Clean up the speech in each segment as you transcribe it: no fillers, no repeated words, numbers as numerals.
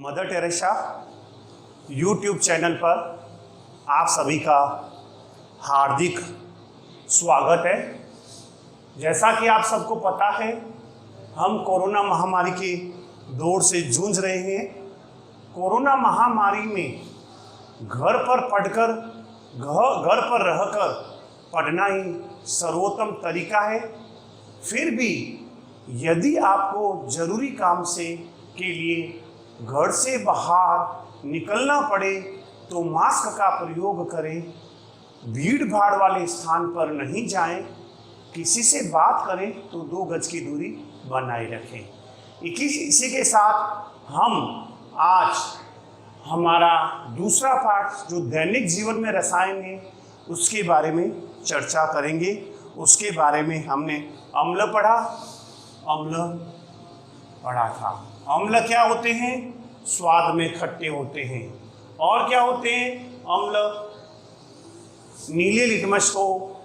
Mother Teresa YouTube channel पर आप सभी का हार्दिक स्वागत है। जैसा कि आप सबको पता है, हम कोरोना महामारी के दौर से जूझ रहे हैं। कोरोना महामारी में घर पर रहकर पढ़ना ही सर्वोत्तम तरीका है। फिर भी यदि आपको जरूरी काम के लिए घर से बाहर निकलना पड़े तो मास्क का प्रयोग करें, भीड़ भाड़ वाले स्थान पर नहीं जाएं, किसी से बात करें तो 2 गज की दूरी बनाए रखें। इसी के साथ हम आज हमारा दूसरा पाठ जो दैनिक जीवन में रसायन है उसके बारे में चर्चा करेंगे। उसके बारे में हमने अम्ल पढ़ा था। अम्ल क्या होते हैं? स्वाद में खट्टे होते हैं। और क्या होते हैं? अम्ल नीले लिटमस को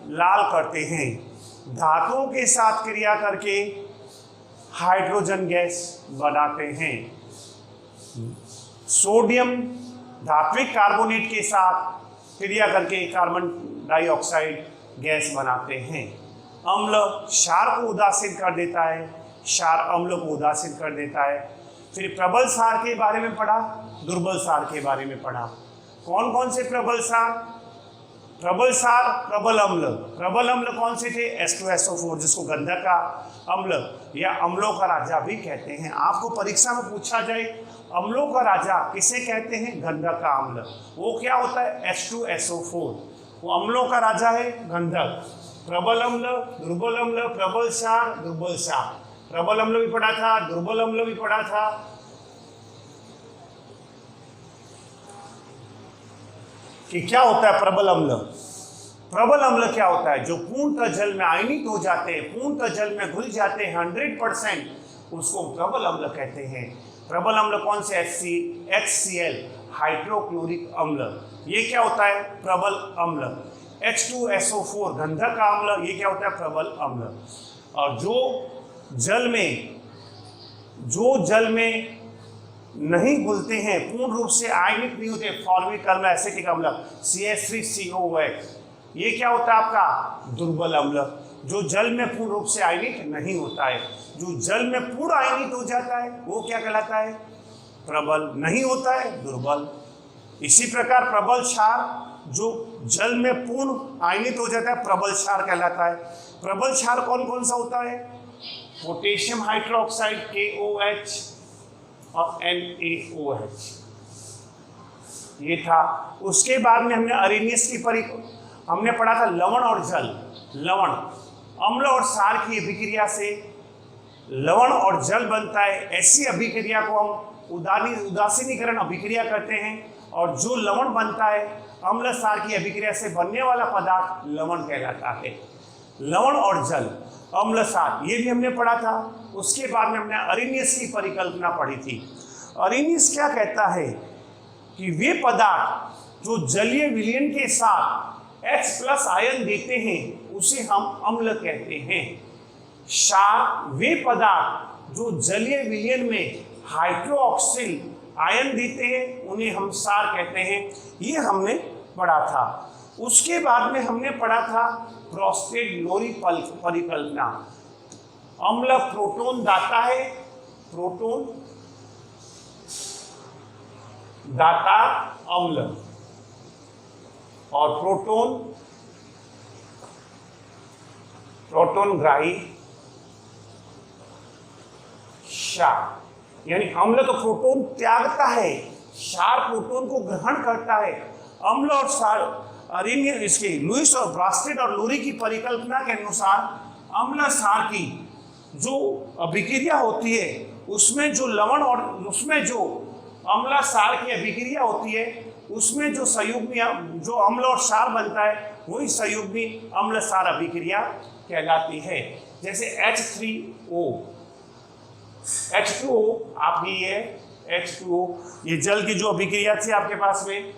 लाल करते हैं। धातुओं के साथ क्रिया करके हाइड्रोजन गैस बनाते हैं। सोडियम धात्विक कार्बोनेट के साथ क्रिया करके कार्बन डाइऑक्साइड गैस बनाते हैं। अम्ल क्षार को उदासीन कर देता है, क्षार अम्ल को उदासीन कर देता है। फिर प्रबल क्षार के बारे में पढ़ा, दुर्बल क्षार के बारे में पढ़ा। कौन कौन से प्रबल क्षार? प्रबल क्षार, प्रबल अम्ल। प्रबल अम्ल कौन से थे? H2SO4, जिसको गंधक का अम्ल या अम्लों का राजा भी कहते हैं। आपको परीक्षा में पूछा जाए अम्लों का राजा किसे कहते हैं? गंधक का अम्ल। वो क्या होता है? H2SO4। वो अम्लों का राजा है, गंधक। प्रबल अम्ल, दुर्बल अम्ल, प्रबल क्षार, दुर्बल क्षार। प्रबल अम्ल भी पढ़ा था, दुर्बल अम्ल भी पढ़ा था। कि क्या होता है प्रबल अम्ल? प्रबल अम्ल क्या होता है? जो पूर्णतः जल में आयनित हो जाते हैं, पूर्णतः जल में घुल जाते हैं 100%, उसको प्रबल अम्ल कहते हैं। प्रबल अम्ल कौन से? HCl, हाइड्रोक्लोरिक अम्ल। ये क्या होता है? प्रबल अम्ल। H2SO4, गंधक का अम्ल। ये क्या होता है? प्रबल अम्ल। और जो जल में नहीं घुलते हैं, पूर्ण रूप से आयनित नहीं होते, फॉर्मिक अम्ल, एसिटिक अम्ल, CH3COOH, ये क्या होता है आपका? दुर्बल अम्ल। जो जल में पूर्ण रूप से आयनित नहीं होता है, जो जल में पूर्ण आयनित हो जाता है वो क्या कहलाता है? प्रबल। नहीं होता है, दुर्बल। इसी प्रकार प्रबल क्षार, जो जल में पूर्ण आयनित हो जाता है, प्रबल क्षार कहलाता है। प्रबल क्षार कौन कौन सा होता है? पोटेशियम हाइड्रोक्साइड KOH और NaOH, ये था। उसके बाद में हमने अरेनियस हमने पढ़ा था लवण और जल। लवण, अम्ल और क्षार की अभिक्रिया से लवण और जल बनता है। ऐसी अभिक्रिया को हम उदासीनीकरण अभिक्रिया कहते हैं। और जो लवण बनता है अम्ल क्षार की अभिक्रिया से बनने वाला पदार्थ लवण कहलाता है। लवण और जल, अम्ल क्षार, ये भी हमने पढ़ा था। उसके बाद में हमने अरेनियस की परिकल्पना पढ़ी थी। अरेनियस क्या कहता है कि वे पदार्थ जो जलीय विलयन के साथ H+ आयन देते हैं उसे हम अम्ल कहते हैं। क्षार वे पदार्थ जो जलीय विलयन में हाइड्रोक्सिल आयन देते हैं उन्हें हम क्षार कहते हैं। ये हमने पढ़ा था। उसके बाद में हमने पढ़ा था ब्रोस्टेड-लोरी परिकल्पना। अम्ल प्रोटॉन दाता है, प्रोटॉन दाता अम्ल, और प्रोटॉन ग्राही क्षार। यानी अम्ल तो प्रोटॉन त्यागता है, क्षार प्रोटॉन को ग्रहण करता है। अम्ल और क्षार, अरेनियस, इसके लुईस और ब्रोस्टेड और लोरी की परिकल्पना के अनुसार अम्ल क्षार की जो अभिक्रिया होती है उसमें जो लवण और उसमें जो अम्ल क्षार की अभिक्रिया होती है उसमें जो संयुग्मी जो अम्ल और क्षार बनता है वही संयुग्मी अम्ल क्षार अभिक्रिया कहलाती है। जैसे H3O, H2O, आप ये H2O, ये जल की जो अभिक्रिया थी आपके पास में,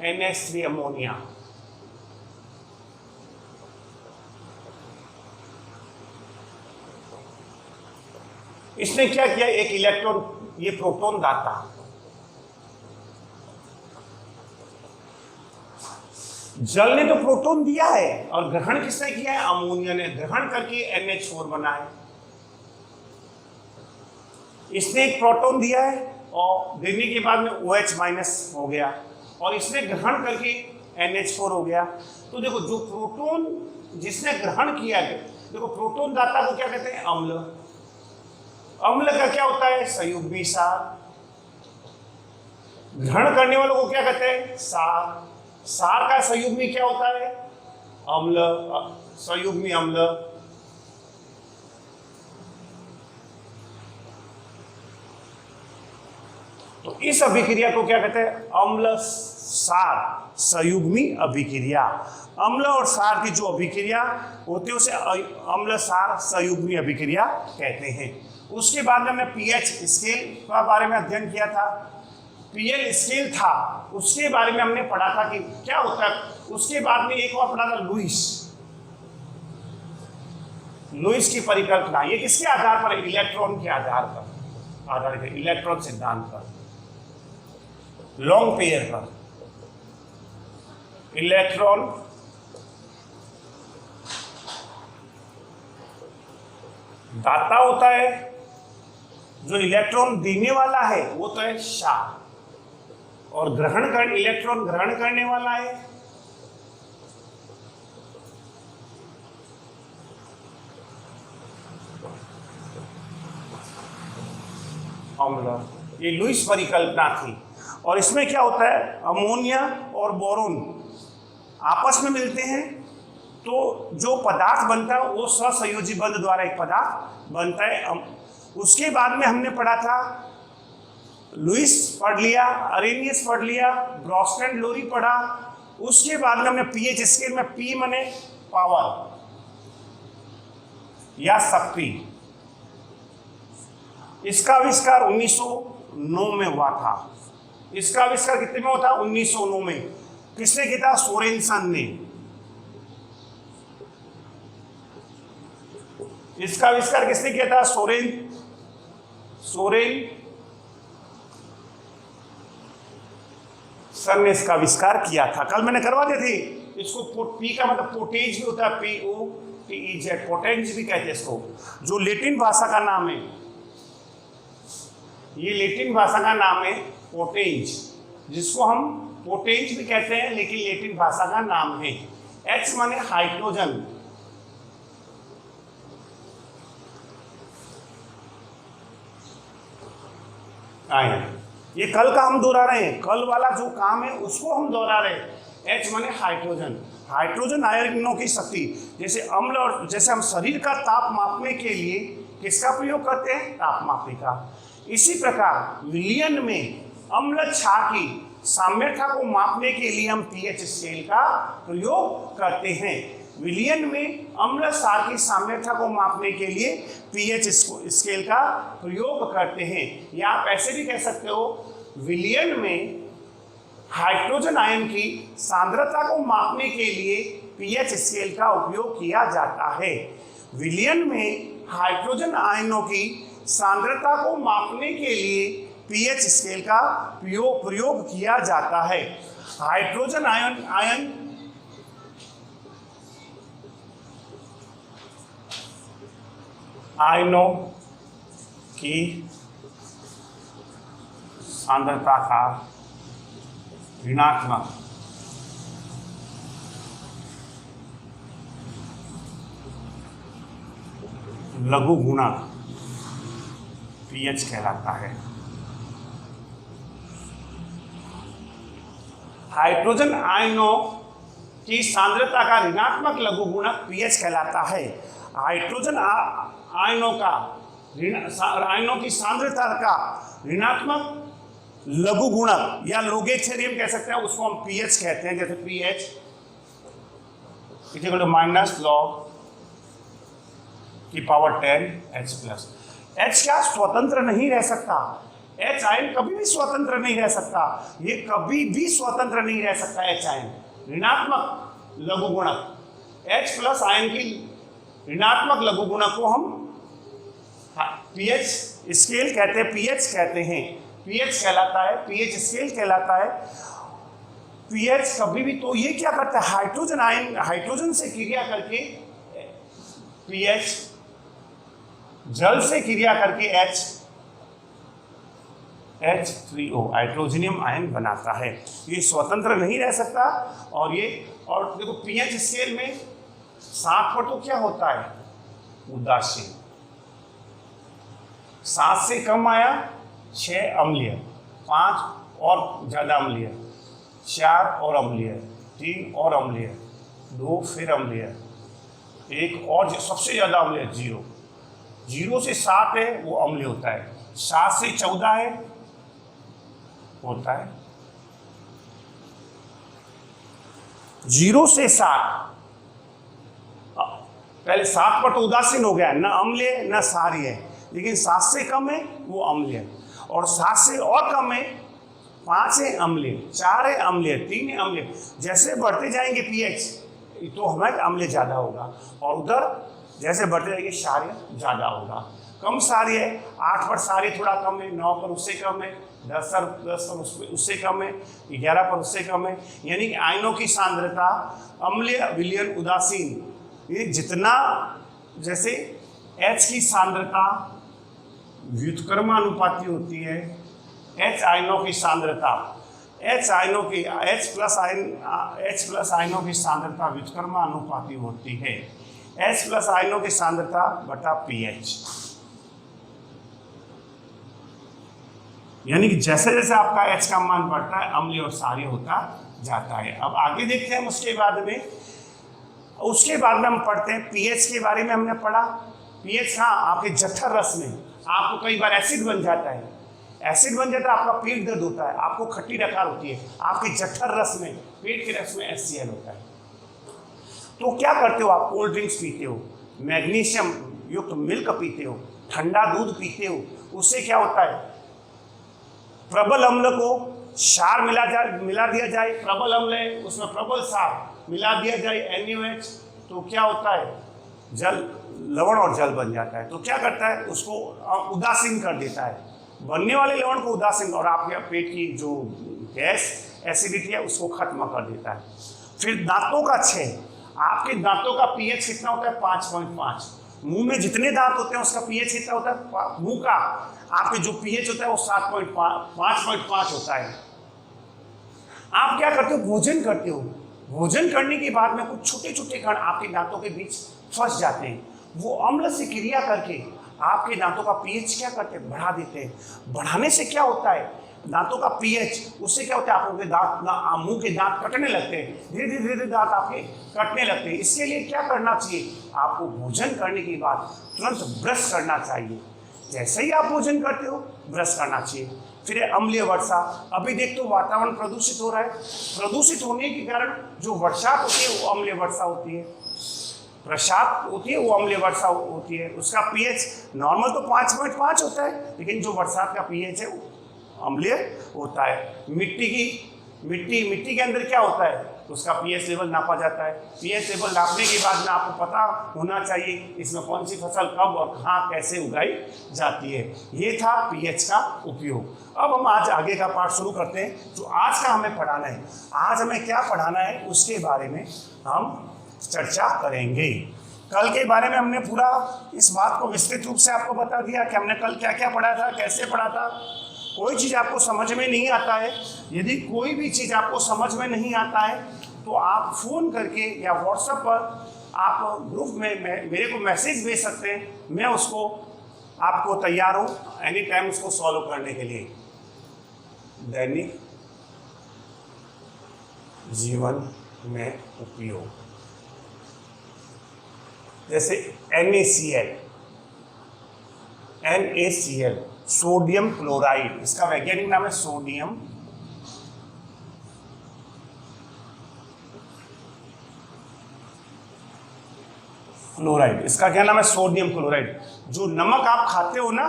NH3 अमोनिया। इसने क्या किया? एक इलेक्ट्रॉन, ये प्रोटॉन दाता, जल ने तो प्रोटॉन दिया है और ग्रहण किसने किया है? अमोनिया ने ग्रहण करके NH4 बना है। इसने एक प्रोटॉन दिया है और देने के बाद में OH माइनस हो गया और इसने ग्रहण करके NH4 हो गया। तो देखो जो प्रोटॉन जिसने ग्रहण किया है, देखो प्रोटॉन दाता को क्या कहते हैं? अम्ल। अम्ल का क्या होता है? संयुग्मी क्षार। ग्रहण करने वालों को क्या कहते हैं? क्षार। क्षार का संयुग्मी क्या होता है? अम्ल, संयुग्मी अम्ल। तो इस अभिक्रिया को क्या कहते हैं? अम्ल क्षार संयुग्मी अभिक्रिया। अम्ल और क्षार की जो अभिक्रिया होती है उसे अम्ल क्षार संयुग्मी अभिक्रिया कहते हैं। उसके बाद में हमने पीएच स्केल के बारे में अध्ययन किया था। पीएल स्केल था, उसके बारे में हमने पढ़ा था कि क्या होता है। उसके बाद में एक और पढ़ा था लुईस की परिकल्पना। ये किसके आधार पर? इलेक्ट्रॉन के आधार पर आधारित है, इलेक्ट्रॉन सिद्धांत पर, लॉन्ग पेयर पर। इलेक्ट्रॉन दाता होता है, जो इलेक्ट्रॉन देने वाला है वो तो है क्षार, और इलेक्ट्रॉन ग्रहण करने वाला है अम्ल। ये लुईस परिकल्पना थी। और इसमें क्या होता है? अमोनिया और बोरोन आपस में मिलते हैं तो जो पदार्थ बनता है वो सहसंयोजी बंध द्वारा एक पदार्थ बनता है। उसके बाद में हमने पढ़ा था, लुईस पढ़ लिया, अरेनियस पढ़ लिया, ब्रोस्टन लोरी पढ़ा। उसके बाद में हमने पीएच स्केल में पी माने पावर या शक्ति, इसका आविष्कार 1909 में हुआ था। इसका आविष्कार कितने में हुआ था? 1909 में। किसने किया था? सोरेनसन ने। इसका आविष्कार किसने किया था? सोरेनसन ने इसका आविष्कार किया था। कल मैंने करवा दिए थे। इसको पी का मतलब पोटेज भी होता है, POTEZ, पोटेंज भी कहते हैं इसको, जो लेटिन भाषा का नाम है। ये लेटिन भाषा का नाम है पोटेंज, जिसको हम पोटेंज भी कहते हैं, लेकिन लेटिन भाषा का नाम है। H माने हाइड्रोजन, आयन। ये कल का हम दोहरा रहे हैं, कल वाला जो काम है उसको हम दोहरा रहे हैं। H माने हाइड्रोजन। हाइड्रोजन आयनों की शक्ति, जैसे अम्ल और जैसे हम शरीर का ताप मापने के लिए किसका प्रयोग करते हैं? ताप मापी का। इसी प्रकार विलयन में अम्ल क्षार की साम्यता को मापने के लिए हम पीएच स्केल का प्रयोग करते हैं। विलयन में अम्ल क्षार की साम्यता को मापने के लिए पीएच स्केल का प्रयोग करते हैं। या आप ऐसे भी कह सकते हो, विलयन में हाइड्रोजन आयन की सांद्रता को मापने के लिए पीएच स्केल का उपयोग किया जाता है। विलयन में हाइड्रोजन आयनों की सांद्रता को मापने के लिए पीएच स्केल का प्रयोग किया जाता है। हाइड्रोजन आयनों की सांद्रता का ऋणात्मक लघु गुणक पीएच कहलाता है। हाइड्रोजन आयनों की सांद्रता का ऋणात्मक लघु गुणक पीएच कहलाता है। हाइड्रोजन आयनों की सांद्रता का ऋणात्मक लघु गुणक या लोगेथेरियम कह सकते हैं, उसको हम पीएच कहते हैं। जैसे पीएच माइनस लॉग की पावर 10 H+। H क्या स्वतंत्र नहीं रह सकता? H आयन कभी भी स्वतंत्र नहीं रह सकता। ये कभी भी स्वतंत्र नहीं रह सकता। H आयन ऋणात्मक लघु गुणक, H+ आयन की ऋणात्मक लघु गुणक को हम पीएच स्केल कहते हैं, पीएच कहते हैं, पीएच कहलाता है, पीएच स्केल कहलाता है। पीएच कभी भी, तो ये क्या करता है, हाइड्रोजन आयन, हाइड्रोजन से क्रिया करके पीएच, जल से क्रिया करके H3O हाइड्रोजनियम आयन बनाता है। ये स्वतंत्र नहीं रह सकता। और ये, और देखो पीएच स्केल में 7 पर तो क्या होता है, उदासीन। 7 से कम आया 6 अम्लीय, 5 और ज्यादा अम्लीय, 4 और अम्लीय, 3 और अम्लीय, 2 फिर अम्लीय, 1 और सबसे ज्यादा अम्लीय 0। 0 से 7 है वो अम्लीय होता है, 7 से 14 है होता है, 0 से 7, पहले 7 पर तो उदासीन हो गया, ना अम्लीय ना क्षारीय है, लेकिन 7 से कम है वो अम्लीय है, और 7 से और कम है 5 है अम्लीय, 4 है अम्लीय, 3 है अम्लीय। जैसे बढ़ते जाएंगे पीएच तो हमारे अम्लीय ज्यादा होगा, और उधर जैसे बढ़ते जाएंगे क्षारीय ज्यादा होगा। कम क्षारीय है, 8 पर क्षारीय थोड़ा कम है, 9 पर उससे कम है, 10 पर उससे कम है, 11 पर उससे कम है। यानी कि आयनों की सांद्रता अम्लीय, विलयन, उदासीन, ये जितना, जैसे H की सांद्रता व्युत्क्रमानुपाती होती है, H आयनों की सांद्रता, H प्लस आयनों की सांद्रता व्युत्क्रमानुपाती होती है, H प्लस आयनों की सांद्रता बटा पीएच। यानी कि जैसे जैसे आपका H का मान बढ़ता है अम्लीय और क्षारीय होता जाता है। अब आगे देखते हैं उसके बाद में हम पढ़ते हैं पीएच के बारे में। हमने पढ़ा पीएच, हाँ, आपके जठर रस में आपको कई बार एसिड बन जाता है, एसिड बन जाता है, आपका पेट दर्द होता है, आपको खट्टी डकार होती है, आपके जठर रस में, पेट के रस में HCl होता है। तो क्या करते हो आप, कोल्ड ड्रिंक्स पीते हो, मैग्नीशियम युक्त मिल्क पीते हो, ठंडा दूध पीते हो, उससे क्या होता है, प्रबल अम्ल को क्षार मिला दिया जाए, प्रबल अम्ल है उसमें प्रबल क्षार मिला दिया जाए NaOH, तो क्या होता है, जल, लवण और जल बन जाता है। तो क्या करता है, उसको उदासीन कर देता है, बनने वाले लवण को उदासीन, और आपके पेट की जो गैस एसिडिटी है उसको खत्म कर देता है। फिर दांतों का क्षय, आपके दांतों का पीएच कितना होता है, 5.5। मुंह में जितने दांत होते हैं उसका पीएच कितना होता है, मुंह का आपके जो पीएच होता है वो 5.5 होता है। आप क्या करते हो, भोजन करते हो, भोजन करने के बाद में कुछ छोटे छोटे कण आपके दांतों के बीच फंस जाते हैं, वो अम्ल से क्रिया करके आपके दांतों का पीएच क्या करते हैं, बढ़ा देते हैं। बढ़ाने से क्या होता है, दांतों का पीएच, उससे क्या होता है, आपके दांत, मुंह के दांत कटने लगते हैं, धीरे धीरे दांत आपके कटने लगते हैं। इसके लिए क्या करना चाहिए, आपको भोजन करने के बाद तुरंत ब्रश करना चाहिए। जैसे ही आप भोजन करते हो ब्रश करना चाहिए। फिर अम्लीय वर्षा, अभी देखते हो वातावरण प्रदूषित हो रहा है, प्रदूषित होने के कारण जो वर्षा होती है वो अम्लीय वर्षा होती है, प्रसाद होती है वो अम्लीय वर्षा होती है। उसका पीएच नॉर्मल तो 5.5 होता है, लेकिन जो बरसात का पीएच है वो अम्लीय होता है। मिट्टी के अंदर क्या होता है, उसका पीएच लेवल नापा जाता है। पीएच लेवल नापने के बाद में आपको पता होना चाहिए इसमें कौन सी फसल कब और कहाँ कैसे उगाई जाती है। ये था पीएच का उपयोग। अब हम आज आगे का पाठ शुरू करते हैं, जो आज का हमें पढ़ाना है। आज हमें क्या पढ़ाना है उसके बारे में हम चर्चा करेंगे। कल के बारे में हमने पूरा इस बात को विस्तृत रूप से आपको बता दिया कि हमने कल क्या क्या पढ़ा था, कैसे पढ़ा था। कोई चीज़ आपको समझ में नहीं आता है, यदि कोई भी चीज़ आपको समझ में नहीं आता है तो आप फ़ोन करके या व्हाट्सएप पर आप ग्रुप में मेरे को मैसेज भेज सकते हैं, मैं उसको आपको तैयार हूँ एनी टाइम उसको सॉल्व करने के लिए। दैनिक जीवन में उपयोग, जैसे NaCl सोडियम क्लोराइड, इसका वैज्ञानिक नाम है सोडियम क्लोराइड। इसका क्या नाम है, सोडियम क्लोराइड। जो नमक आप खाते हो ना,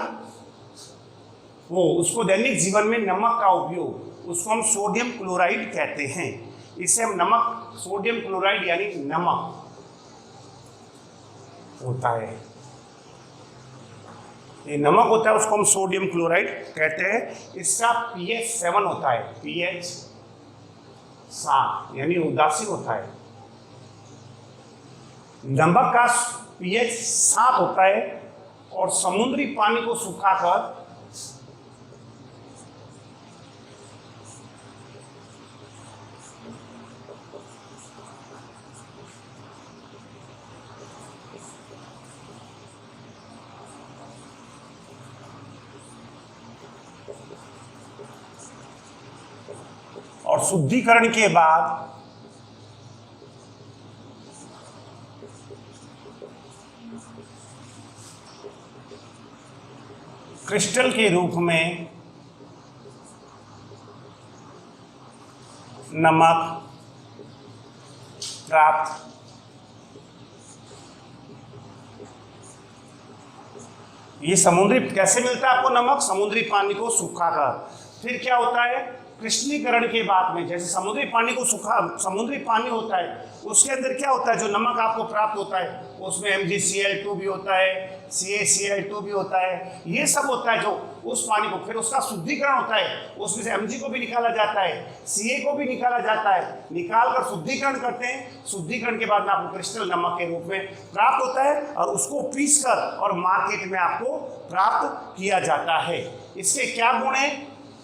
वो उसको दैनिक जीवन में नमक का उपयोग, उसको हम सोडियम क्लोराइड कहते हैं। इसे हम नमक, सोडियम क्लोराइड यानी नमक होता है, ये नमक होता है, उसको हम सोडियम क्लोराइड कहते हैं। इसका pH 7 होता है, pH 7 यानी उदासीन होता है। नमक का pH 7 होता है और समुद्री पानी को सुखाकर और शुद्धिकरण के बाद क्रिस्टल के रूप में नमक प्राप्त ये समुद्री कैसे मिलता है आपको नमक? समुद्री पानी को सुखाकर। फिर क्या होता है क्रिस्टलीकरण के बाद में, जैसे समुद्री पानी को सुखा, समुद्री पानी होता है उसके अंदर क्या होता है, जो नमक आपको प्राप्त होता है उसमें MgCl2 भी होता है, CaCl2 भी होता है, ये सब होता है जो उस पानी को, फिर उसका शुद्धिकरण होता है, उसमें से Mg को भी निकाला जाता है, Ca को भी निकाला जाता है, निकाल कर शुद्धिकरण करते हैं। शुद्धिकरण के बाद में आपको क्रिस्टल नमक के रूप में प्राप्त होता है और उसको पीस कर और मार्केट में आपको प्राप्त किया जाता है। इसके क्या गुण है?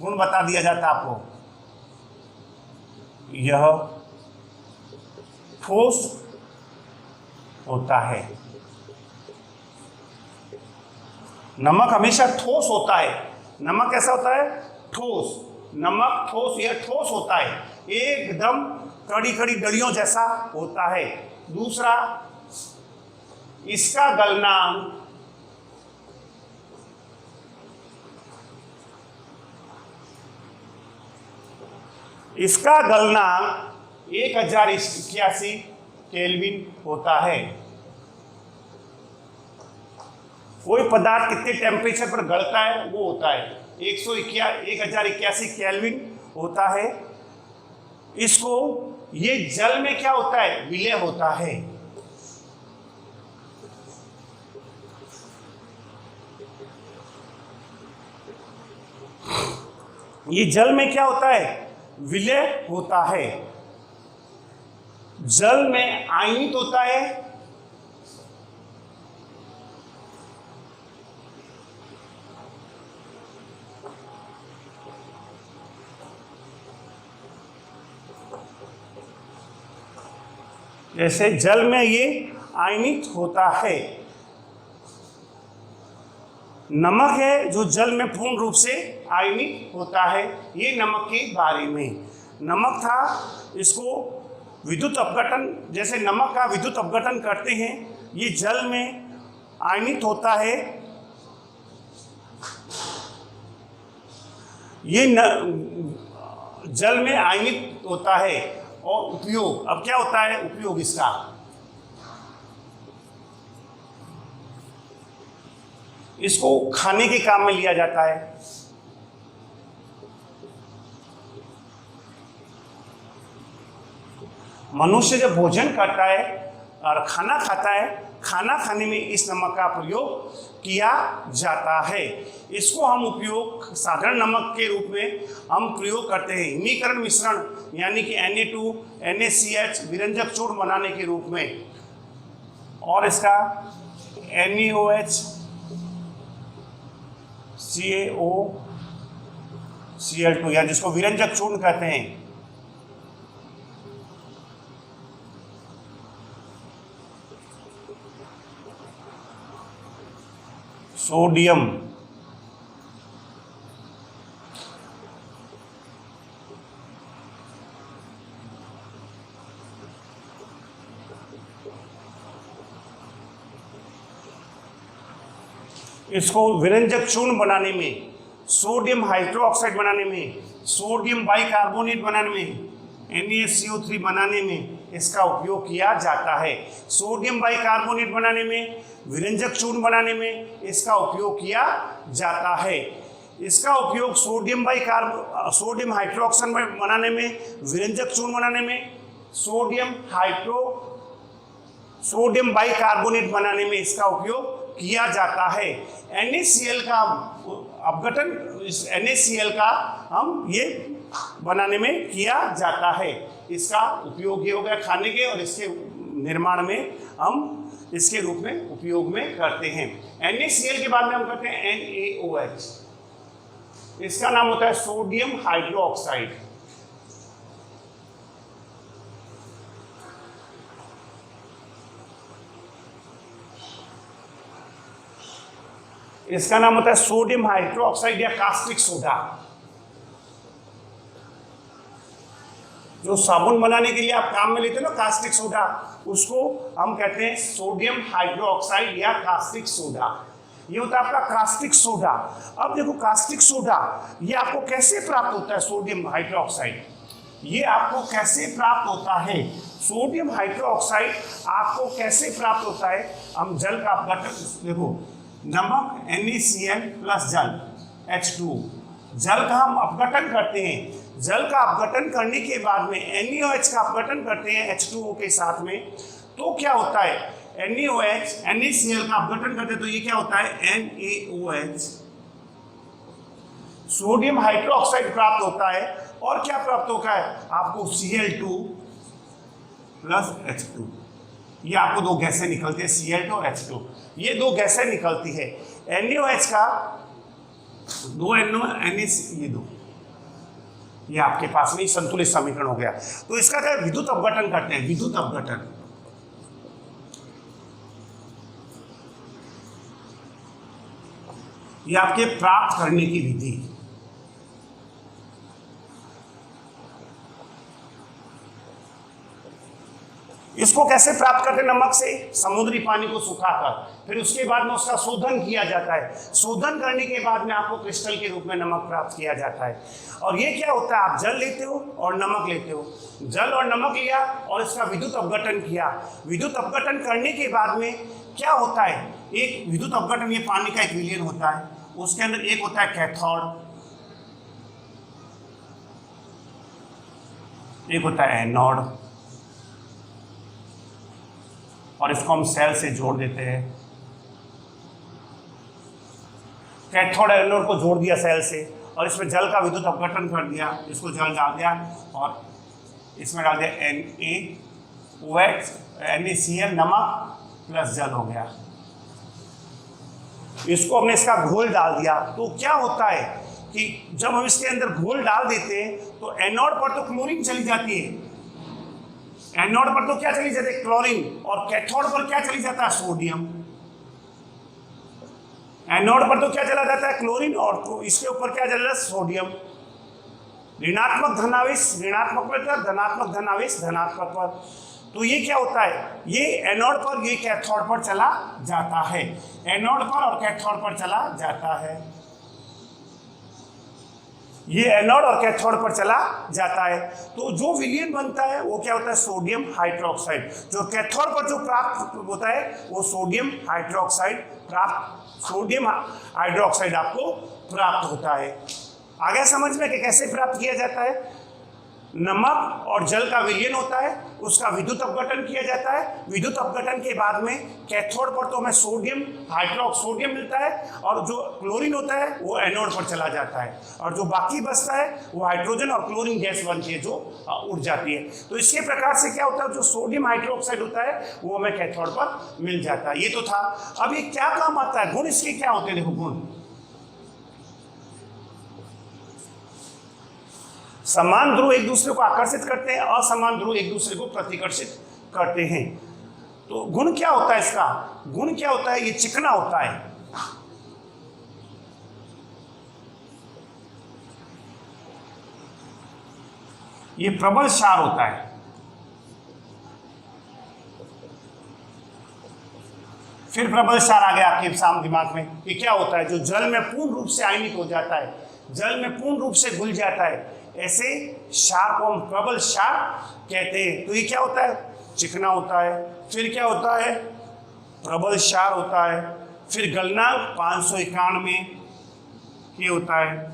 गुण बता दिया जाता है आपको। यह ठोस होता है, नमक हमेशा ठोस होता है। नमक कैसा होता है? ठोस। नमक ठोस, यह ठोस होता है, एकदम कड़ी कड़ी डलियों जैसा होता है। दूसरा, इसका गलनांक इसका गलनांक 1081 केल्विन होता है। कोई पदार्थ कितने टेम्परेचर पर गलता है वो होता है 1081 केल्विन होता है। इसको, ये जल में क्या होता है? विलय होता है। ये जल में क्या होता है? विलय होता है। जल में आयनित होता है, जैसे जल में ये आयनित होता है। नमक है जो जल में पूर्ण रूप से आयनित होता है। ये नमक के बारे में। नमक था, इसको विद्युत अपघटन, जैसे नमक का विद्युत अपघटन करते हैं, ये जल में आयनित होता है। ये जल में आयनित होता है। और उपयोग, अब क्या होता है उपयोग इसका? इसको खाने के काम में लिया जाता है। मनुष्य जब भोजन करता है और खाना खाता है, खाना खाने में इस नमक का प्रयोग किया जाता है। इसको हम उपयोग साधारण नमक के रूप में हम प्रयोग करते हैं हिमीकरण मिश्रण यानी कि Na2 NaCH विरंजक चूर्ण बनाने के रूप में, और इसका NaOH CaOCl2 या जिसको विरंजक चूर्ण कहते हैं। सोडियम, इसको विरंजक चूर्ण बनाने में, सोडियम हाइड्रोक्साइड बनाने में, सोडियम बाइकार्बोनेट बनाने में, NaCO3 बनाने में इसका उपयोग किया जाता है। सोडियम बाइकार्बोनेट बनाने में, विरंजक चूर्ण बनाने में इसका उपयोग किया जाता है। इसका उपयोग सोडियम हाइड्रोक्साइड बनाने में, विरंजक चूर्ण बनाने में, सोडियम बाइकार्बोनेट बनाने में इसका उपयोग किया जाता है। NaCl का अपघटन, NaCl का हम ये बनाने में किया जाता है। इसका उपयोग ये हो गया खाने के, और इसके निर्माण में हम इसके रूप में उपयोग में करते हैं। NaCl के बाद में हम करते हैं NaOH, इसका नाम होता है सोडियम हाइड्रोक्साइड। इसका नाम होता है सोडियम हाइड्रोक्साइड या कास्टिक सोडा। जो साबुन बनाने के लिए आप काम में लेते हो ना कास्टिक सोडा, उसको हम कहते हैं सोडियम हाइड्रोक्साइड या कास्टिक सोडा। ये होता है आपका कास्टिक सोडा। अब देखो कास्टिक सोडा ये आपको कैसे प्राप्त होता है, सोडियम हाइड्रोक्साइड ये आपको कैसे प्राप्त होता है, सोडियम हाइड्रोक्साइड आपको कैसे प्राप्त होता है। हम जल का अपघटन देखो, नमक NaCl प्लस जल H2, जल का हम अपघटन करते हैं। जल का अपघटन करने के बाद में NaOH का अपघटन करते हैं H2O के साथ में, तो क्या होता है NaOH NaCl का अपघटन करते हैं तो ये क्या होता है NaOH, सोडियम हाइड्रोक्साइड प्राप्त होता है। और क्या प्राप्त होता है आपको Cl2 प्लस H2, ये आपको दो गैसें निकलती है Cl2 और H2, ये दो गैसें निकलती है। NaOH का दो ये दो, ये आपके पास में संतुलित समीकरण हो गया। तो इसका क्या विद्युत अपघटन करते हैं, विद्युत अपघटन। ये आपके प्राप्त करने की विधि। इसको कैसे प्राप्त करते हैं, नमक से समुद्री पानी को सुखाकर, फिर उसके बाद में उसका शोधन किया जाता है। शोधन करने के बाद में आपको क्रिस्टल के रूप में नमक प्राप्त किया जाता है। और ये क्या होता है, आप जल लेते हो और नमक लेते हो, जल और नमक लिया और इसका विद्युत अपघटन किया। विद्युत अपघटन करने के बाद में क्या होता है, एक विद्युत अपघटन, ये पानी का एक विलयन होता है, उसके अंदर एक होता है कैथोड, एक होता है एनोड, और इसको हम सेल से जोड़ देते हैं। कैथोड एनोड को जोड़ दिया सेल से, और इसमें जल का विद्युत अपघटन कर दिया, इसको जल डाल दिया और इसमें डाल दिया NaOH NaCl नमक प्लस जल हो गया। इसको हमने इसका घोल डाल दिया। तो क्या होता है कि जब हम इसके अंदर घोल डाल देते हैं तो एनोड पर तो क्लोरीन चली जाती है, एनोड पर तो क्या चली जाती है क्लोरीन, और कैथोड पर क्या चली जाता है सोडियम। एनोड पर तो क्या चला जाता है क्लोरीन, और इसके ऊपर क्या चल रहा है सोडियम। ऋणात्मक धनावेश ऋणात्मक पर, धनात्मक धनावेश धनात्मक पर। तो ये क्या होता है, ये एनोड पर, ये कैथोड पर चला जाता है, एनोड पर और कैथोड पर चला जाता है, ये एनोड और कैथोड पर चला जाता है। तो जो विलयन बनता है वो क्या होता है सोडियम हाइड्रोक्साइड। जो कैथोड पर जो प्राप्त होता है वो सोडियम हाइड्रोक्साइड प्राप्त, सोडियम हाइड्रोक्साइड आपको प्राप्त होता है। आगे समझ में कि कैसे प्राप्त किया जाता है। नमक और जल का विलयन होता है, उसका विद्युत अपघटन किया जाता है। विद्युत अपघटन के बाद में कैथोड पर तो हमें सोडियम हाइड्रोक्सोडियम मिलता है, और जो क्लोरीन होता है वो एनोड पर चला जाता है, और जो बाकी बचता है वो हाइड्रोजन और क्लोरीन गैस बनती है जो उड़ जाती है। तो इसके प्रकार से क्या होता है, जो सोडियम हाइड्रोक्साइड होता है वो हमें कैथोड पर मिल जाता है। ये तो था। अब ये क्या काम आता है, गुण इसके क्या होते हैं, देखो गुण। समान ध्रुव एक दूसरे को आकर्षित करते हैं, असमान ध्रुव एक दूसरे को प्रतिकर्षित करते हैं। तो गुण क्या होता है इसका, गुण क्या होता है, ये चिकना होता है, ये प्रबल क्षार होता है, फिर प्रबल क्षार आ गया आपके साम दिमाग में कि क्या होता है, जो जल में पूर्ण रूप से आयनित हो जाता है, जल में पूर्ण रूप से घुल जाता है, ऐसे क्षार को हम प्रबल क्षार कहते हैं। तो ये क्या होता है, चिकना होता है, फिर क्या होता है प्रबल क्षार होता है, फिर गलनांक 591 ये होता है,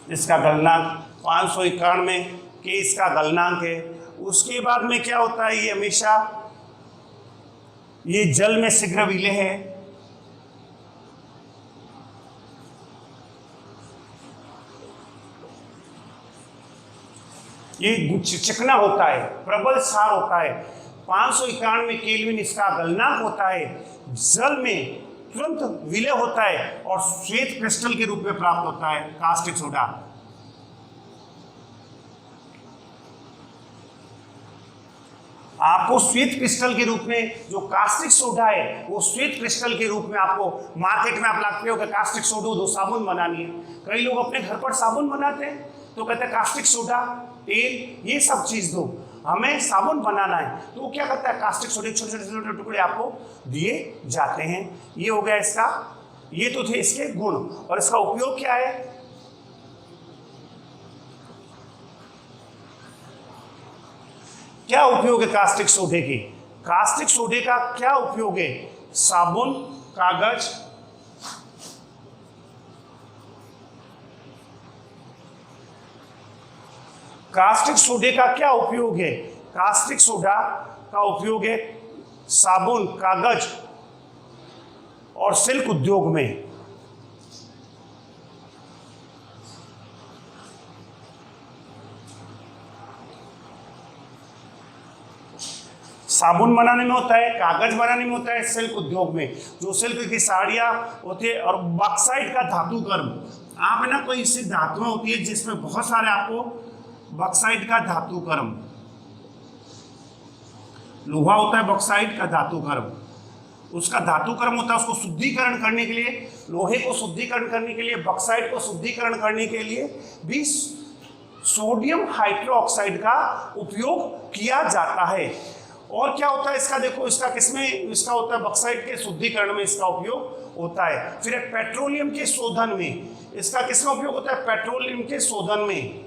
इसका गलनांक 591 के इसका गलनांक है। उसके बाद में क्या होता है, ये हमेशा ये जल में शीघ्र विलय है, ये चिकना होता है, प्रबल क्षार होता है, 591 केल्विन इसका गलनांक होता है, जल में तुरंत विलय होता है और श्वेत क्रिस्टल के रूप में प्राप्त होता है कास्टिक सोडा। आपको श्वेत क्रिस्टल के रूप में जो कास्टिक सोडा है वो श्वेत क्रिस्टल के रूप में आपको मार्केट में आप लाते हो कि कास्टिक सोडा दो साबुन बनानी है। कई लोग अपने घर पर साबुन बनाते हैं तो कहते हैं कास्टिक सोडा, तेल, ये सब चीज दो, हमें साबुन बनाना है। तो वो क्या करता है, कास्टिक सोडे छोटे छोटे छोटे टुकड़े आपको दिए जाते हैं। ये हो गया इसका, ये तो थे इसके गुण। और इसका उपयोग क्या है, क्या उपयोग है कास्टिक सोडे के? कास्टिक सोडे का क्या उपयोग है? साबुन, कागज, कास्टिक सोडे का क्या उपयोग है? कास्टिक सोडा का उपयोग है साबुन, कागज और सिल्क उद्योग में। साबुन बनाने में होता है, कागज बनाने में होता है, सिल्क उद्योग में, जो सिल्क की साड़ियाँ होती है। और बॉक्साइट का धातु कर्म, आप है ना कोई इससे धातुएं होती है जिसमें बहुत सारे आपको बॉक्साइट का धातु कर्म, लोहा होता है बॉक्साइट का धातु कर्म, उसका धातु कर्म होता है। उसको शुद्धिकरण करने के लिए, लोहे को शुद्धिकरण करने के लिए, बॉक्साइट को शुद्धिकरण करने के लिए भी सोडियम हाइड्रोक्साइड का उपयोग किया जाता है। और क्या होता है इसका, देखो इसका किसमें इसका होता है, बॉक्साइट के शुद्धिकरण में इसका उपयोग होता है। फिर पेट्रोलियम के शोधन में इसका किसमें उपयोग होता है, पेट्रोलियम के शोधन में।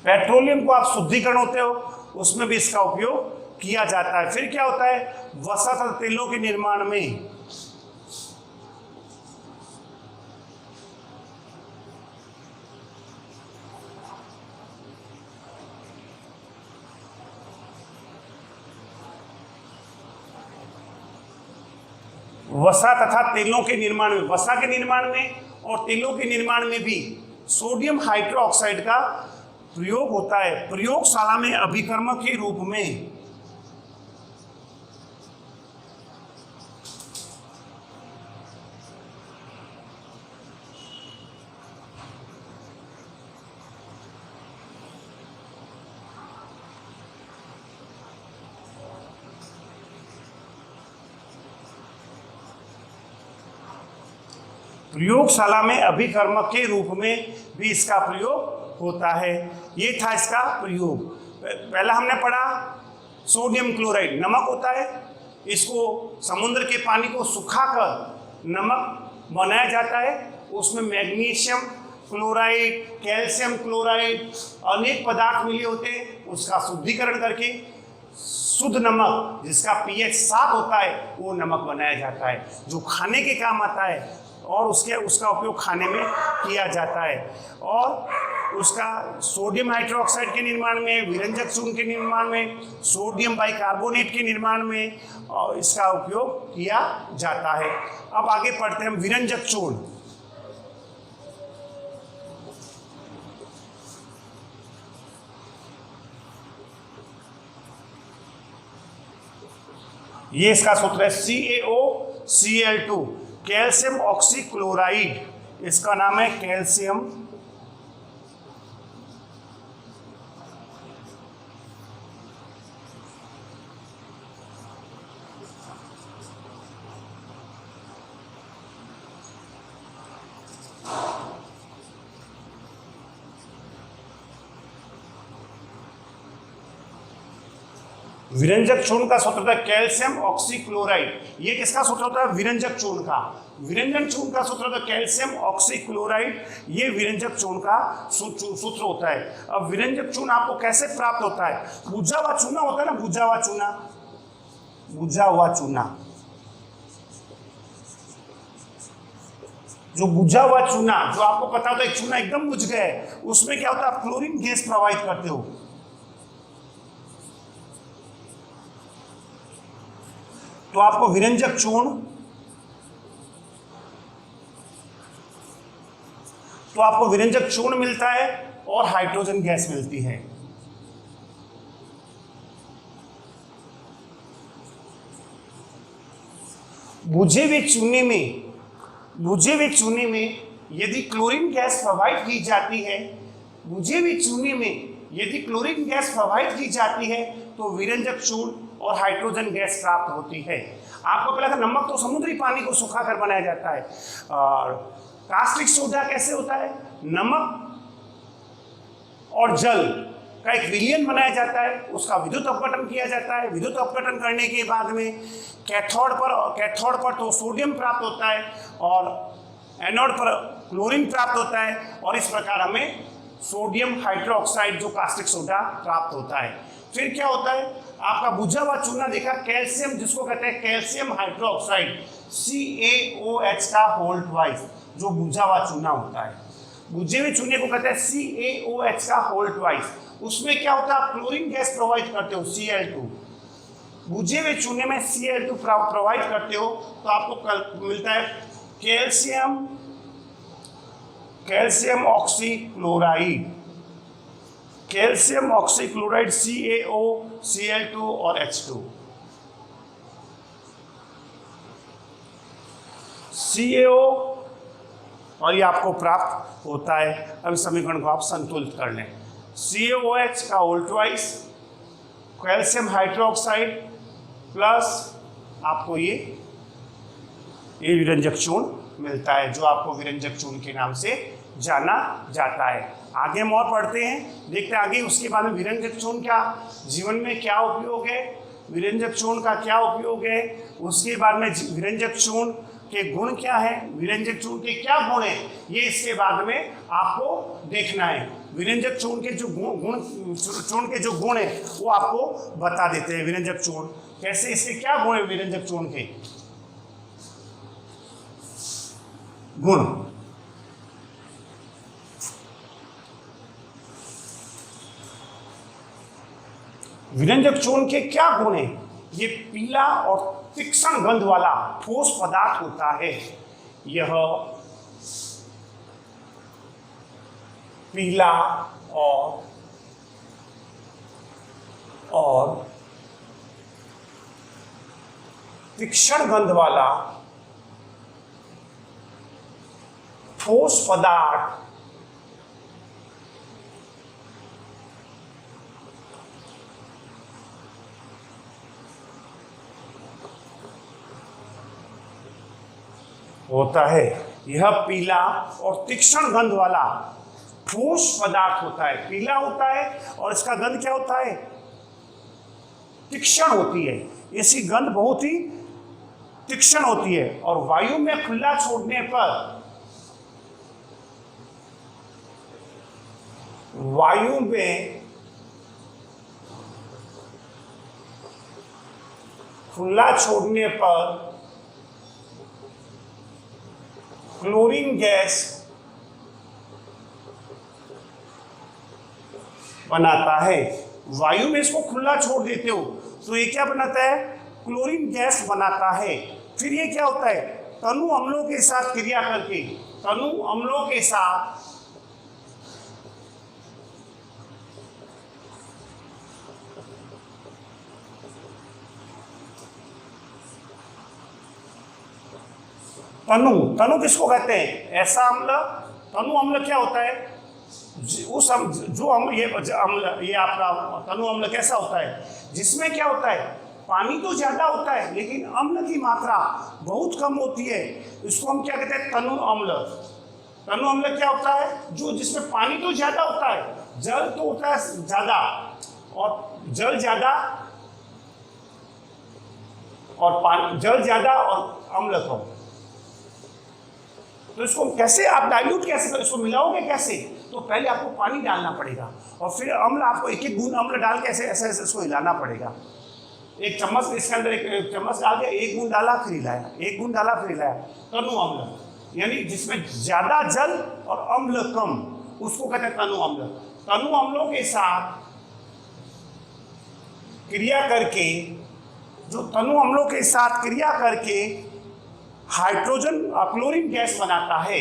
पेट्रोलियम को आप शुद्धिकरण होते हो उसमें भी इसका उपयोग किया जाता है। फिर क्या होता है, वसा तथा तेलों के निर्माण में, वसा तथा तेलों के निर्माण में, वसा के निर्माण में और तेलों के निर्माण में भी सोडियम हाइड्रोक्साइड का प्रयोग होता है, प्रयोगशाला में अभिकर्मक के रूप में। प्रयोगशाला में अभिकर्मक के रूप में भी इसका प्रयोग होता है। ये था इसका प्रयोग। पहला हमने पढ़ा सोडियम क्लोराइड, नमक होता है, इसको समुद्र के पानी को सुखाकर नमक बनाया जाता है। उसमें मैग्नीशियम क्लोराइड, कैल्शियम क्लोराइड, अनेक पदार्थ मिले होते हैं, उसका शुद्धिकरण करके शुद्ध नमक जिसका पीएच 7 होता है वो नमक बनाया जाता है, जो खाने के काम आता है और उसका उपयोग खाने में किया जाता है। और उसका सोडियम हाइड्रोक्साइड के निर्माण में, विरंजक चूर्ण के निर्माण में, सोडियम बाइकार्बोनेट के निर्माण में और इसका उपयोग किया जाता है। अब आगे पढ़ते हैं हम विरंजक चूर्ण। ये इसका सूत्र है CaOCl2, कैल्शियम ऑक्सीक्लोराइड, इसका नाम है कैल्शियम विरंजक चूर्ण का सूत्र होता है कैल्शियम ऑक्सीक्लोराइड। ये किसका सूत्र होता है, विरंजक चूर्ण का। विरंजक चूर्ण का सूत्र होता है कैल्शियम ऑक्सीक्लोराइड, ये विरंजक चूर्ण का सूत्र होता है। अब विरंजक चूर्ण आपको कैसे प्राप्त होता है, बुझा हुआ चूना होता है ना, बुझा हुआ चूना, बुझा हुआ चूना, जो बुझा हुआ चूना, जो आपको पता होता है चूना एकदम बुझ गया है, उसमें क्या होता है, आप क्लोरीन गैस प्रवाहित करते हो। तो आपको विरंजक चूर्ण, तो आपको विरंजक चूर्ण मिलता है और हाइड्रोजन गैस मिलती है। बुझे हुए चूने में यदि क्लोरीन गैस प्रवाहित की जाती है, बुझे हुए चूने में यदि क्लोरीन गैस प्रवाहित की जाती है तो विरंजक चूर्ण और हाइड्रोजन गैस प्राप्त होती है। आपको पता था नमक तो समुद्री पानी को सुखाकर बनाया जाता है, और कास्टिक सोडा कैसे होता है? नमक और जल का एक विलयन बनाया जाता है, उसका विद्युत अपघटन किया जाता है। विद्युत अपघटन करने के बाद में कैथोड पर तो सोडियम प्राप्त होता है और एनोड पर क्लोरीन प्राप्त होता है, और इस प्रकार हमें सोडियम हाइड्रोक्साइड जो कास्टिक सोडा प्राप्त होता है। फिर क्या होता है? आपका बुझा हुआ चूना देखा, कैल्शियम जिसको कहते हैं कैल्शियम हाइड्रोक्साइड, CaOH का होल ट्वाइस, जो बुझा हुआ चूना होता है, बुझे हुए चूने को कहते हैं CaOH का होल ट्वाइस। उसमें क्या होता है? आप क्लोरीन गैस प्रोवाइड करते हो Cl2, बुझे हुए चूने में Cl2 प्रोवाइड करते हो तो आपको मिलता है कैल्शियम ऑक्सीक्लोराइड, CaO, Cl2 और H2। CaO और ये आपको प्राप्त होता है। अब इस समीकरण को आप संतुलित कर लें। CaOH का whole twice, calcium hydroxide plus आपको ये विरंजक चूर्ण मिलता है, जो आपको विरंजक चूर्ण के नाम से जाना जाता है। आगे हम और पढ़ते हैं, देखते हैं आगे उसके बाद में विरंजक चूर्ण का जीवन में क्या उपयोग है, विरंजक चूर्ण का क्या उपयोग है, उसके बाद में विरंजक चूर्ण के गुण क्या है, विरंजक चूर्ण के क्या गुण है, ये इसके बाद में आपको देखना है। विरंजक चूर्ण के जो गुण है वो आपको बता देते हैं। विरंजक चूर्ण कैसे, इसके क्या गुण है, विरंजक चूर्ण के गुण। विरंजक चूर्ण के क्या गुण है? ये पीला और तीक्ष्ण गंध वाला ठोस पदार्थ होता है। यह पीला और तीक्ष्ण गंध वाला ठोस पदार्थ होता है। यह पीला और तीक्ष्ण गंध वाला ठोस पदार्थ होता है। पीला होता है और इसका गंध क्या होता है? तीक्ष्ण होती है। इसकी गंध बहुत ही तीक्ष्ण होती है और वायु में खुला छोड़ने पर क्लोरीन गैस बनाता है। वायु में इसको खुला छोड़ देते हो तो ये क्या बनाता है? क्लोरीन गैस बनाता है। फिर ये क्या होता है? तनु अम्लों के साथ क्रिया करके, तनु अम्लों के साथ तनु किसको कहते हैं? ऐसा अम्ल। तनु अम्ल क्या होता है? जो अम्ल, ये आपका तनु अम्ल कैसा होता है? जिसमें क्या होता है? पानी तो ज्यादा होता है लेकिन अम्ल की मात्रा बहुत कम होती है। इसको हम क्या कहते हैं? तनु अम्ल। तनु अम्ल क्या होता है? जो जिसमें पानी तो ज्यादा होता है, जल तो होता है ज्यादा, और जल ज्यादा और अम्ल कम। तो इसको कैसे आप डाइल्यूट कैसे करें? इसको मिलाओगे कैसे? तो पहले आपको पानी डालना पड़ेगा और फिर अम्ल, आपको एक एक बूंद अम्ल डाल के ऐसे ऐसे इसको हिलाना पड़ेगा। एक चम्मच इसके अंदर एक चम्मच डाल के एक बूंद डाला फिर हिलाया, एक बूंद डाला फिर हिलाया। तनु अम्ल यानी जिसमें ज्यादा जल और अम्ल कम, उसको कहते हैं तनु अम्ल। तनु अम्लों के साथ क्रिया करके जो तनु अम्लों के साथ क्रिया करके हाइड्रोजन क्लोरीन गैस बनाता है।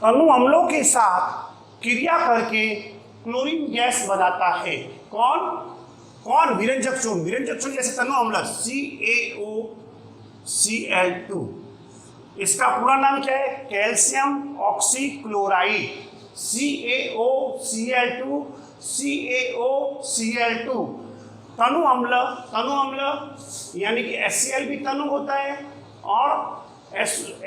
तनु अम्लों के साथ क्रिया करके क्लोरीन गैस बनाता है। कौन कौन? विरंजक चूर्ण। विरंजक चूर्ण जैसे तनु अम्ल CaOCl2, इसका पूरा नाम क्या है? Calcium oxychloride. CaOCl2 तनु अम्ल यानी कि HCl भी तनु होता है और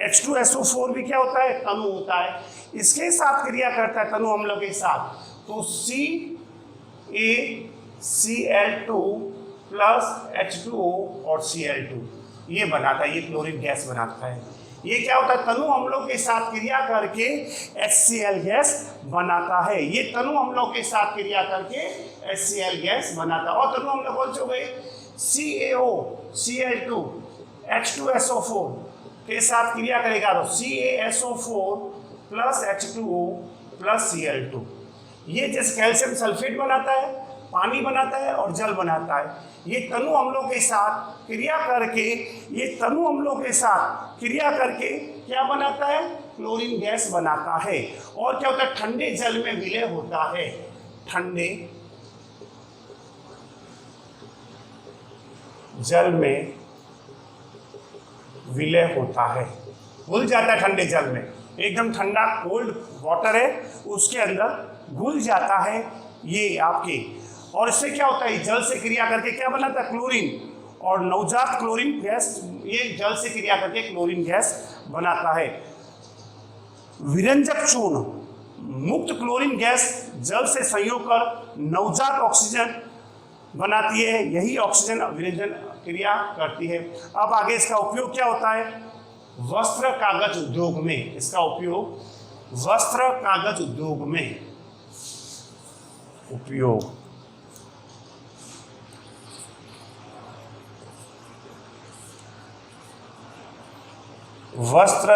H2SO4 भी क्या होता है? तनु होता है। इसके साथ क्रिया करता है तनु अम्लों के साथ, तो CaCl2 प्लस H2O और Cl2 ये बनाता है, ये क्लोरीन गैस बनाता है। ये क्या होता है? तनु अम्लों के साथ क्रिया करके HCl गैस बनाता है। ये तनु अम्लों के साथ क्रिया करके HCl गैस बनाता है। और तनु अम्ल कौन से हो गए? CaOCl2 H2SO4 के साथ क्रिया करेगा तो CaSO4 plus H2O plus Cl2। ये जैसे कैल्शियम सल्फेट बनाता है, पानी बनाता है और जल बनाता है। ये तनु अम्लों के साथ क्रिया करके क्या बनाता है? क्लोरीन गैस बनाता है। और क्या होता है? ठंडे जल में विलय होता है। ठंडे जल में विलय होता है, घुल जाता है ठंडे जल में। एकदम ठंडा कोल्ड वाटर है, उसके अंदर घुल जाता है ये आपके। और इससे क्या होता है? जल से क्रिया करके क्या बनाता है? क्लोरीन और नवजात क्लोरीन गैस, ये जल से क्रिया करके क्लोरीन गैस बनाता है। विरंजक चूर्ण मुक्त क्लोरीन गैस जल से संयोग कर नवजात ऑक्सीजन बनाती है। यही ऑक्सीजन विरंजन क्रिया करती है। अब आगे इसका उपयोग क्या होता है? वस्त्र कागज उद्योग में इसका उपयोग, वस्त्र कागज उद्योग में उपयोग। वस्त्र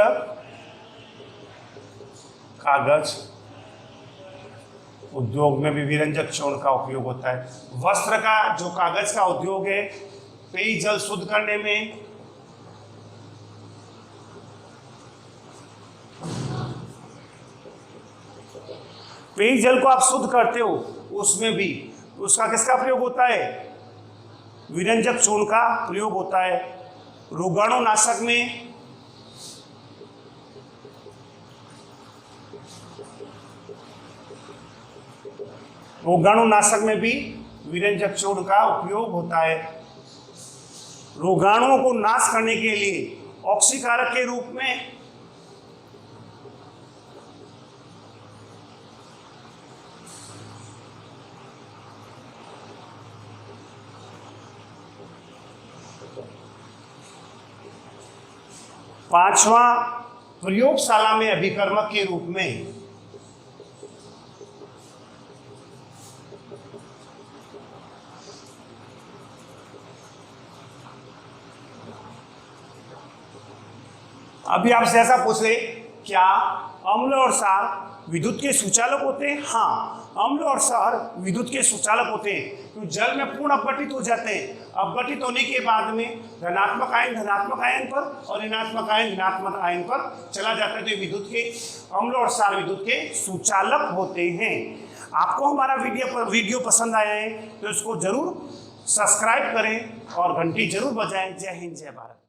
कागज उद्योग में भी विरंजक चूर्ण का उपयोग होता है। वस्त्र का जो कागज का उद्योग है, पेयजल शुद्ध करने में, पेयजल को आप शुद्ध करते हो, उसमें भी उसका किसका प्रयोग होता है? विरंजक चूर्ण का प्रयोग होता है। रोगाणुनाशक में भी विरंजक चूर्ण का उपयोग होता है। रोगाणुओं को नाश करने के लिए ऑक्सीकारक के रूप में पांचवा प्रयोगशाला में अभिकर्मक के रूप में अभी आपसे ऐसा पूछ ले, क्या अम्ल और क्षार विद्युत के सुचालक होते हैं? हाँ, अम्ल और क्षार विद्युत के सुचालक होते हैं। तो जल में पूर्ण अपघटित हो जाते हैं। अपघटित होने के बाद में धनात्मक आयन धनात्मक आयन पर और ऋणात्मक आयन ऋणात्मक आयन पर चला जाता है। तो विद्युत के अम्ल और क्षार विद्युत के सुचालक होते हैं। आपको हमारा वीडियो पसंद आया है तो इसको जरूर सब्सक्राइब करें और घंटी जरूर बजाएं। जय हिंद, जय भारत।